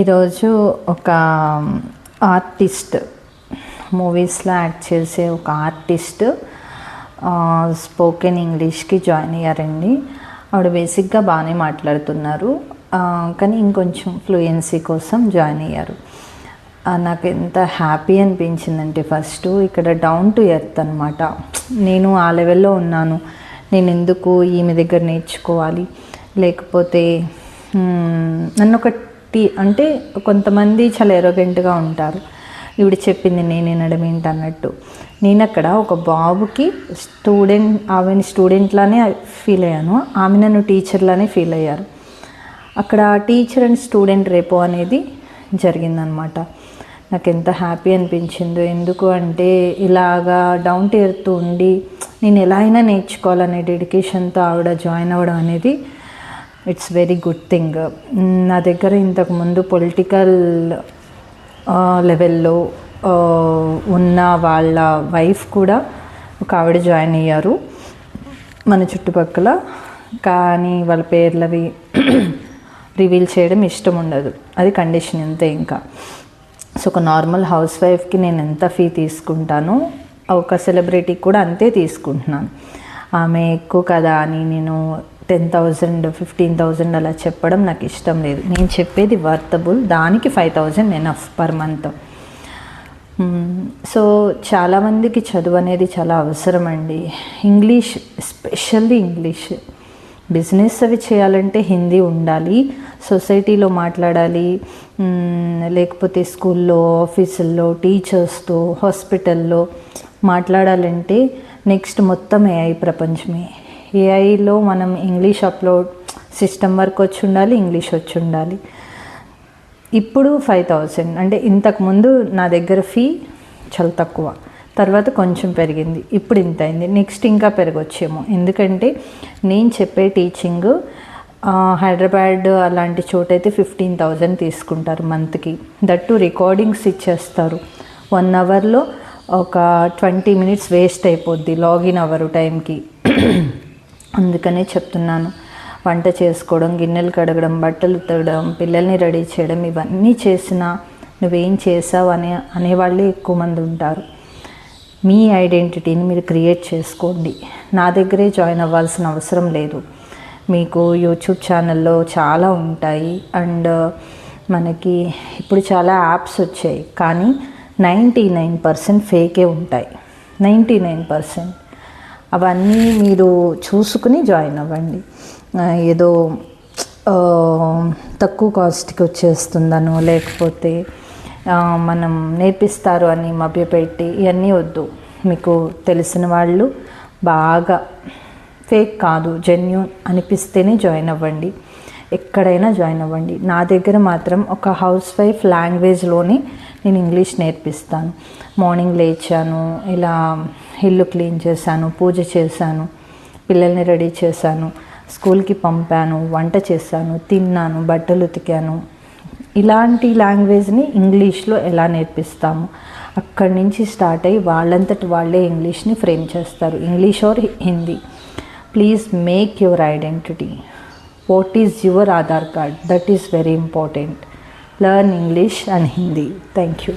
ఈరోజు ఒక ఆర్టిస్ట్, మూవీస్లో యాక్ట్ చేసే ఒక ఆర్టిస్ట్ స్పోకెన్ ఇంగ్లీష్కి జాయిన్ అయ్యారండి. ఆవిడ బేసిక్గా బాగానే మాట్లాడుతున్నారు, కానీ ఇంకొంచెం ఫ్లూయెన్సీ కోసం జాయిన్ అయ్యారు. నాకు ఎంత హ్యాపీ అనిపించిందంటే, ఫస్ట్ ఇక్కడ డౌన్ టు ఎర్త్ అనమాట. నేను ఆ లెవెల్లో ఉన్నాను, నేను ఎందుకు ఈమె దగ్గర నేర్చుకోవాలి, లేకపోతే నన్ను అంటే కొంతమంది చాలా ఎరోగెంట్గా ఉంటారు, ఈవిడ చెప్పింది నేను వినడం ఏంటి అన్నట్టు. నేను అక్కడ ఒక బాబుకి ఆమెని స్టూడెంట్లానే ఫీల్ అయ్యాను, ఆమె నన్ను టీచర్లానే ఫీల్ అయ్యారు. అక్కడ టీచర్ అండ్ స్టూడెంట్ రేపో అనేది జరిగిందనమాట. నాకు ఎంత హ్యాపీ అనిపించిందో. ఎందుకు అంటే, ఇలాగా డౌన్ టు ఎర్త్ ఉండి నేను ఎలా అయినా నేర్చుకోవాలనే డెడికేషన్తో ఆవిడ జాయిన్ అవ్వడం అనేది ఇట్స్ వెరీ గుడ్ థింగ్. నా దగ్గర ఇంతకుముందు పొలిటికల్ లెవెల్లో ఉన్న వాళ్ళ వైఫ్ కూడా ఒక ఆవిడ జాయిన్ అయ్యారు మన చుట్టుపక్కల, కానీ వాళ్ళ పేర్లవి రివీల్ చేయడం ఇష్టం ఉండదు, అది కండిషన్ అంతే. ఇంకా సో ఒక నార్మల్ హౌస్ వైఫ్కి నేను ఎంత ఫీ తీసుకుంటానో ఒక సెలబ్రిటీకి కూడా అంతే తీసుకుంటున్నాను. ఆమె ఎక్కువ కదా అని నేను 10,000 15,000 అలా చెప్పడం నాకు ఇష్టం లేదు. నేను చెప్పేది వర్తబుల్, దానికి 5,000 ఎనఫ్ పర్ మంత్. సో చాలామందికి చదువు అనేది చాలా అవసరం అండి. English, especially English. బిజినెస్ అవి చేయాలంటే హిందీ ఉండాలి, సొసైటీలో మాట్లాడాలి, లేకపోతే స్కూల్లో, ఆఫీసుల్లో, టీచర్స్తో, హాస్పిటల్లో మాట్లాడాలంటే నెక్స్ట్ మొత్తం ఏఐ ప్రపంచమే. ఏఐలో మనం ఇంగ్లీష్ అప్లోడ్ సిస్టమ్ వర్క్ వచ్చి ఉండాలి, ఇంగ్లీష్ వచ్చి ఉండాలి. ఇప్పుడు 5,000 అంటే ఇంతకుముందు నా దగ్గర ఫీ చాలా తక్కువ, తర్వాత కొంచెం పెరిగింది, ఇప్పుడు ఇంత అయింది, నెక్స్ట్ ఇంకా పెరగొచ్చేమో. ఎందుకంటే నేను చెప్పే టీచింగ్ హైదరాబాద్ అలాంటి చోటైతే 15,000 తీసుకుంటారు మంత్కి. దట్టు రికార్డింగ్స్ ఇచ్చేస్తారు. 1 అవర్లో ఒక 20 minutes వేస్ట్ అయిపోద్ది లాగిన్ అవ్వరు టైంకి. అందుకనే చెప్తున్నాను, వంట చేసుకోవడం, గిన్నెలు కడగడం, బట్టలు ఉతకడం, పిల్లల్ని రెడీ చేయడం, ఇవన్నీ చేసినా నువ్వేం చేసావు అనేవాళ్ళే ఎక్కువ మంది ఉంటారు. మీ ఐడెంటిటీని మీరు క్రియేట్ చేసుకోండి. నా దగ్గరే జాయిన్ అవ్వాల్సిన అవసరం లేదు. మీకు యూట్యూబ్ ఛానల్లో చాలా ఉంటాయి, అండ్ మనకి ఇప్పుడు చాలా యాప్స్ వచ్చాయి, కానీ 99% ఫేకే ఉంటాయి. 99% అవన్నీ మీరు చూసుకుని జాయిన్ అవ్వండి. ఏదో తక్కువ కాస్ట్కి వచ్చేస్తుందనో, లేకపోతే మనం నేర్పిస్తారు అని మభ్యపెట్టి ఇవన్నీ వద్దు. మీకు తెలిసిన వాళ్ళు బాగా ఫేక్ కాదు, జెన్యూన్ అనిపిస్తేనే జాయిన్ అవ్వండి. ఎక్కడైనా జాయిన్ అవ్వండి. నా దగ్గర మాత్రం ఒక హౌస్ వైఫ్ లాంగ్వేజ్లోనే నేను ఇంగ్లీష్ నేర్పిస్తాను. మార్నింగ్ లేచాను, ఇలా ఇల్లు క్లీన్ చేశాను, పూజ చేశాను, పిల్లల్ని రెడీ చేశాను, స్కూల్కి పంపాను, వంట చేశాను, తిన్నాను, బట్టలు ఉతికాను, ఇలాంటి లాంగ్వేజ్ని ఇంగ్లీష్లో ఎలా నేర్పిస్తాము, అక్కడి నుంచి స్టార్ట్ అయ్యి వాళ్ళంతటి వాళ్ళే ఇంగ్లీష్ని ఫ్రేమ్ చేస్తారు. English are Hindi. Please make your identity. What is your Aadhaar card? That is very important. Learn English and Hindi. Thank you.